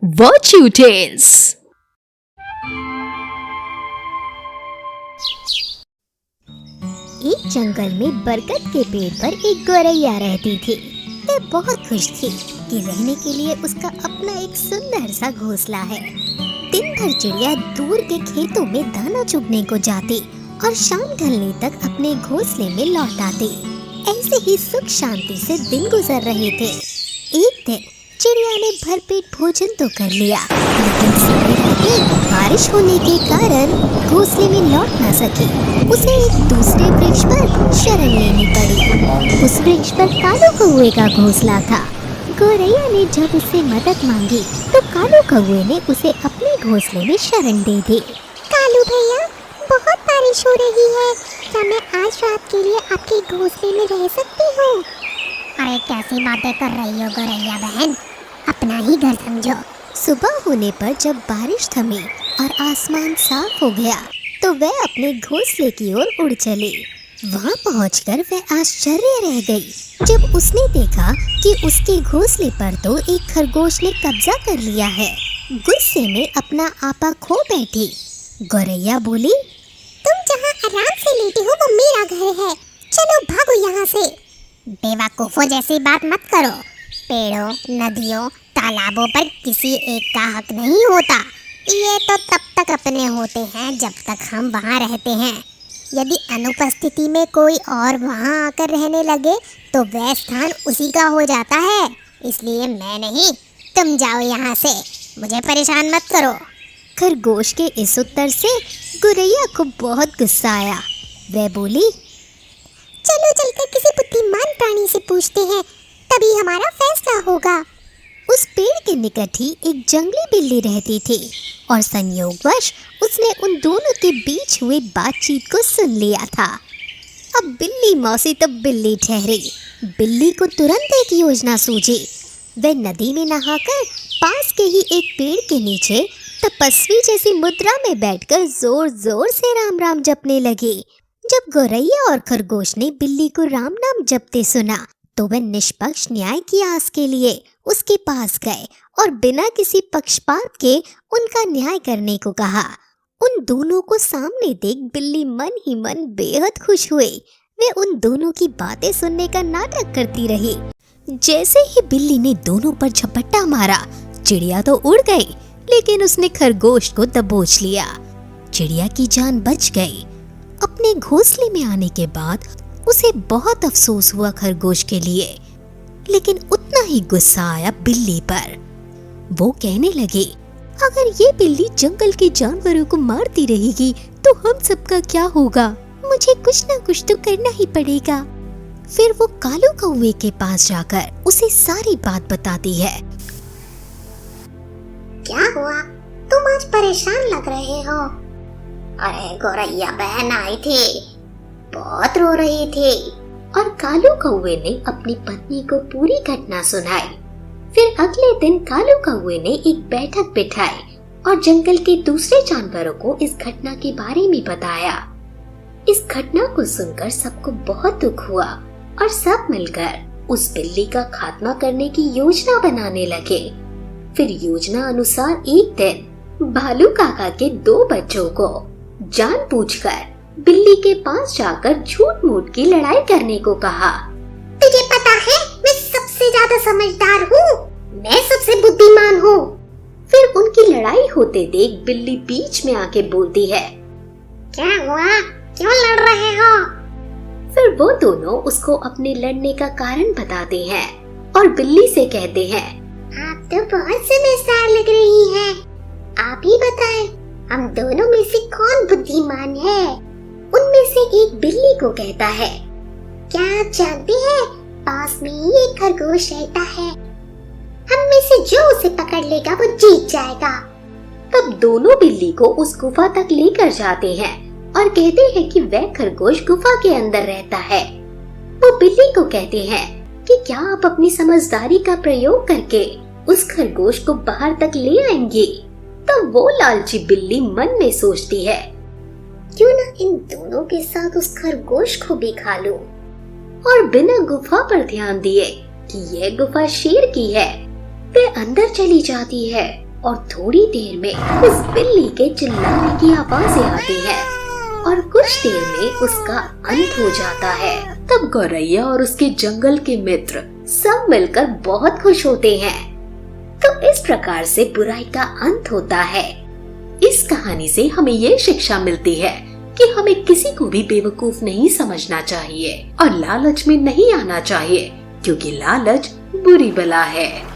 Virtue Tales। एक जंगल में बरगद के पेड़ पर एक गौरैया रहती थी। वह बहुत खुश थी कि रहने के लिए उसका अपना एक सुंदर सा घोंसला है। दिन भर चिड़िया दूर के खेतों में दाना चुगने को जाती और शाम ढलने तक अपने घोंसले में लौट आती। ऐसे ही सुख शांति से दिन गुजर रहे थे। एक दिन चिड़िया ने भरपेट भोजन तो कर लिया, लेकिन समय रहते बारिश होने के कारण घोंसले में लौट न सकी। उसे एक दूसरे वृक्ष पर शरण लेनी पड़ी। उस वृक्ष पर कालू कौवे का घोंसला था। गौरैया ने जब उससे मदद मांगी तो कालू कौवे ने उसे अपने घोंसले में शरण दे दी। कालू भैया, बहुत बारिश हो रही है, क्या मैं आज रात के लिए आपके घोंसले में रह सकती हूँ? अरे कैसी बातें कर रही हो गौरैया बहन, अपना ही घर समझो। सुबह होने पर जब बारिश थमी और आसमान साफ हो गया तो वह अपने घोंसले की ओर उड़ चली। वहां पहुंचकर वह आश्चर्य रह गई जब उसने देखा कि उसके घोंसले पर तो एक खरगोश ने कब्जा कर लिया है। गुस्से में अपना आपा खो बैठी। गौरैया बोली, तुम जहाँ आराम से लेटी हो वो मेरा घर है, चलो भागो यहाँ से। बेवकूफों जैसी बात मत करो। पेड़ों, नदियों, तालाबों पर किसी एक का हक नहीं होता। ये तो तब तक अपने होते हैं जब तक हम वहाँ रहते हैं। यदि अनुपस्थिति में कोई और वहाँ आकर रहने लगे तो वह स्थान उसी का हो जाता है। इसलिए मैं नहीं, तुम जाओ यहाँ से, मुझे परेशान मत करो। खरगोश के इस उत्तर से गौरैया को बहुत गुस्सा आया। वह बोली, चलो चलकर किसी बुद्धिमान प्राणी से पूछते हैं, तभी हमारा फैसला होगा। उस पेड़ के निकट ही एक जंगली बिल्ली रहती थी और संयोगवश उसने उन दोनों के बीच हुई बातचीत को सुन लिया था। अब बिल्ली मौसी तो बिल्ली ठहरी। बिल्ली को तुरंत एक योजना सूझी। वह नदी में नहाकर पास के ही एक पेड़ के नीचे तपस्वी जैसी मुद्रा में बैठकर जोर जोर से राम राम जपने लगी। जब गौरैया और खरगोश ने बिल्ली को राम नाम जपते सुना तो वह निष्पक्ष न्याय की आस के लिए उसके पास गए और बिना किसी पक्षपात के उनका न्याय करने को कहा। उन दोनों को सामने देख बिल्ली मन ही मन बेहद खुश हुई। वे उन दोनों की बातें सुनने का नाटक करती रही। जैसे ही बिल्ली ने दोनों पर झपट्टा मारा, चिड़िया तो उड़ गई, लेकिन उसने खरगोश को दबोच लिया। चिड़िया की जान बच गई। अपने घोंसले में आने के बाद उसे बहुत अफसोस हुआ खरगोश के लिए, लेकिन उतना ही गुस्सा आया बिल्ली पर। वो कहने लगी, अगर ये बिल्ली जंगल के जानवरों को मारती रहेगी तो हम सबका क्या होगा? मुझे कुछ ना कुछ तो करना ही पड़ेगा। फिर वो कालू कौवे के पास जाकर उसे सारी बात बताती है। क्या हुआ, तुम आज परेशान लग रहे हो? अरे गौरैया बहन आई थी, बहुत रो रही थी। और कालू कौवे ने अपनी पत्नी को पूरी घटना सुनाई। फिर अगले दिन कालू कौवे ने एक बैठक बिठाई और जंगल के दूसरे जानवरों को इस घटना के बारे में बताया। इस घटना को सुनकर सबको बहुत दुख हुआ और सब मिलकर उस बिल्ली का खात्मा करने की योजना बनाने लगे। फिर योजना अनुसार एक दिन भालू काका के 2 बच्चों को जानबूझकर बिल्ली के पास जाकर झूठ मूठ की लड़ाई करने को कहा। तुझे पता है मैं सबसे ज्यादा समझदार हूँ, मैं सबसे बुद्धिमान हूँ। फिर उनकी लड़ाई होते देख बिल्ली बीच में आके बोलती है, क्या हुआ, क्यों लड़ रहे हो? फिर वो दोनों उसको अपने लड़ने का कारण बताते हैं और बिल्ली से कहते हैं, आप तो बहुत समझदार लग रही हैं। आप ही बताएं, हम दोनों में से कौन बुद्धिमान है? उनमें से एक बिल्ली को कहता है, क्या आप जानते हैं पास में ही एक खरगोश रहता है, हम में से जो उसे पकड़ लेगा वो जीत जाएगा। तब दोनों बिल्ली को उस गुफा तक लेकर जाते हैं और कहते हैं कि वह खरगोश गुफा के अंदर रहता है। वो बिल्ली को कहते हैं कि क्या आप अपनी समझदारी का प्रयोग करके उस खरगोश को बाहर तक ले आएंगे? तब वो लालची बिल्ली मन में सोचती है, क्यों ना इन दोनों के साथ उस खरगोश को भी खा लूं। और बिना गुफा पर ध्यान दिए कि यह गुफा शेर की है, वह अंदर चली जाती है और थोड़ी देर में उस बिल्ली के चिल्लाने की आवाजें आती हैं और कुछ देर में उसका अंत हो जाता है। तब गौरैया और उसके जंगल के मित्र सब मिलकर बहुत खुश होते हैं। तो इस प्रकार से बुराई का अंत होता है। इस कहानी से हमें ये शिक्षा मिलती है कि हमें किसी को भी बेवकूफ नहीं समझना चाहिए और लालच में नहीं आना चाहिए, क्योंकि लालच बुरी बला है।